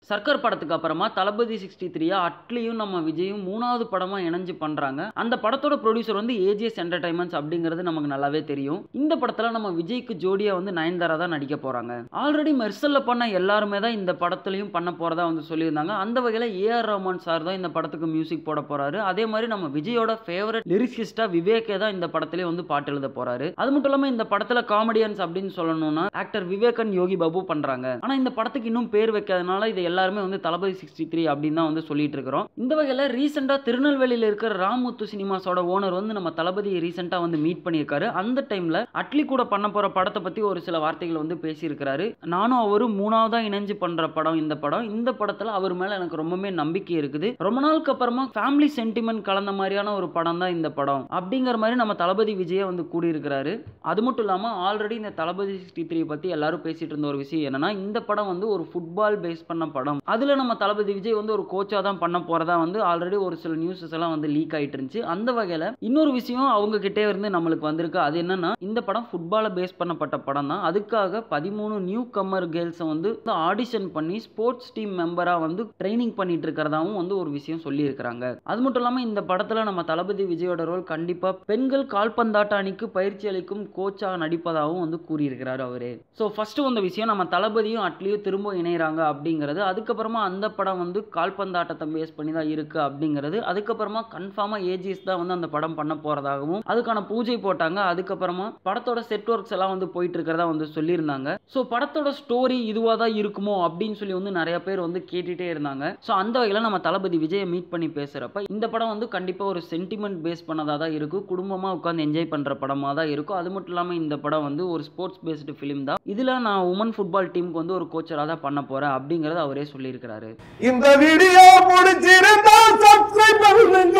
சர்க்கார் படத்துக்கு அப்புறமா தளபதி 63 அட்லியும் நம்ம விஜயும் 3வது படமா இணைஞ்சு பண்றாங்க. அந்த படத்தோட ப்ரொடியூசர் வந்து ஏஜிஎஸ் என்டர்டைன்மெண்ட்ஸ் அப்படிங்கிறது நமக்கு நல்லாவே தெரியும். இந்த படத்துல நம்ம விஜய்க்கு ஜோடியா வந்து நயன்தாரா தான் நடிக்க போறாங்க. ஆல்ரெடி மெர்சல்ல பண்ண எல்லாருமே தான் இந்த படத்துலயும் பண்ண போறதா வந்து சொல்லியிருந்தாங்க. அந்த வகையில ஏஆர் ரஹ்மான் சார் தான் இந்த படத்துக்கு மியூசிக் போட போறாரு. அதே மாதிரி நம்ம விஜயோட ஃபேவரட் லிரிசிஸ்டா விவேக்கே தான் இந்த படத்திலே வந்து பாட்டு எழுத போறாரு. அது மட்டும் இல்லாம இந்த படத்துல காமெடியன்ஸ் அப்படின்னு சொல்லணும்னா ஆக்டர் விவேகன் யோகி பாபு பண்றாங்க. ஆனா இந்த படத்துக்கு இன்னும் பேர் வைக்காதனால இது எல்லாருமே வந்து தளபதி 63 அப்படின்னு தான் வந்து சொல்லிட்டு இருக்கிறோம். இந்த வகையில ரீசெண்டா திருநெல்வேலியில இருக்கிற ராமுத்து சினிமாஸோட ஓனர் வந்து நம்ம தளபதி ரீசெண்டா வந்து மீட் பண்ணியிருக்காரு. அந்த டைம்ல அட்லி கூட பண்ண போற படத்தை பத்தி ஒரு சில வார்த்தைகள் வந்து பேசியிருக்கிறாரு. நானும் அவரு 3வதா இணைஞ்சு பண்ற படம் இந்த படம். இந்த படத்துல அவர் மேல எனக்கு ரொம்பவே நம்பிக்கை இருக்குது. ரொம்ப நாளுக்கு அப்புறமா ஃபேமிலி சென்டிமெண்ட் கலந்த மாதிரியான ஒரு படம் தான் இந்த படம் அப்படிங்கிற மாதிரி நம்ம தளபதி விஜய வந்து கூறியிருக்கிறாரு. அது மட்டும் இல்லாம ஆல்ரெடி இந்த தளபதி 63 பத்தி எல்லாரும் பேசிட்டு இருந்த ஒரு விஷயம் என்னன்னா, இந்த படம் வந்து ஒரு ஃபுட்பால் பேஸ் பண்ண படம். அதுல நம்ம தளபதி விஜய் வந்து ஒரு கோச்சா தான் பண்ண போறதா வந்து ஆல்ரெடி ஒரு சில நியூஸஸ் எல்லாம் வந்து லீக் ஆயிட்டு இருந்துச்சு. அந்த வகையில இன்னொரு விஷயம் அவங்க கிட்டே இருந்து நம்மளுக்கு வந்திருக்கு. அது என்னன்னா, இந்த படம் ஃபுட்பாலை பேஸ் பண்ணப்பட்ட படம் தான். அதுக்காக 13 நியூ கம்மர் கேர்ள்ஸ் வந்து ஆடிஷன் பண்ணி ஸ்போர்ட்ஸ் டீம் மெம்பரா வந்து ட்ரைனிங் பண்ணிட்டு இருக்கிறதாவும் வந்து ஒரு விஷயம் சொல்லி இருக்கிறாங்க. அது மட்டும் இல்லாம இந்த படத்துல நம்ம தளபதி விஜயோட ரோல் கண்டிப்பா பெண்கள் கால்பந்தாட்ட அணிக்கு பயிற்சி அளிக்கும் கோச்சா நடிப்பதாகவும் வந்து கூறியிருக்கிறார் அவரே. ஸோ ஃபர்ஸ்ட் வந்த விஷயம் நம்ம தளபதியும் அட்லியும் திரும்ப இணைகிறாங்க அப்படிங்கிறது. அதுக்கப்புறமா அந்த படம் வந்து கால்பந்தாட்டத்தை பேஸ் பண்ணி தான் இருக்கு அப்படிங்கிறது. அதுக்கப்புறமா கன்ஃபார்மா ஏஜிஎஸ் தான் வந்து அந்த படம் பண்ண போறதாகவும் அதுக்கான பூஜை போட்டாங்க. அதுக்கப்புறமா படத்தோட செட் ஒர்க்ஸ் எல்லாம் வந்து போயிட்டு இருக்கிறதா வந்து சொல்லியிருந்தாங்க. ஸோ படத்தோட ஸ்டோரி இதுவாக தான் இருக்குமோ அப்படின்னு சொல்லி வந்து நிறைய பேர் வந்து கேட்டுட்டே இருந்தாங்க. ஸோ அந்த வகையில் நம்ம தளபதி விஜயை மீட் பண்ணி பேசுறப்ப இந்த படம் வந்து கண்டிப்பாக ஒரு சென்டிமெண்ட் பேஸ் பண்ணதாக தான் இருக்கும். குடும்பமாக உட்காந்து என்ஜாய் பண்ற படமாக தான் இருக்கும். அது மட்டும் இல்லாமல் இந்த படம் வந்து ஒரு ஸ்போர்ட்ஸ் பேஸ்டு ஃபிலிம் தான். இதுல நான் உமன் ஃபுட்பால் டீமுக்கு வந்து ஒரு கோச்சராக தான் பண்ண போறேன் அப்படிங்கறத அவரே சொல்லியிருக்கிறாரு. இந்த வீடியோ பிடிச்சிருந்தா சப்ஸ்கிரைப் பண்ணுங்க,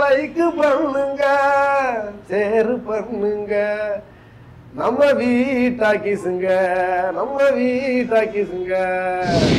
லைக் பண்ணுங்க, ஷேர் பண்ணுங்க. நம்ம வீட்டாக்கிசுங்க.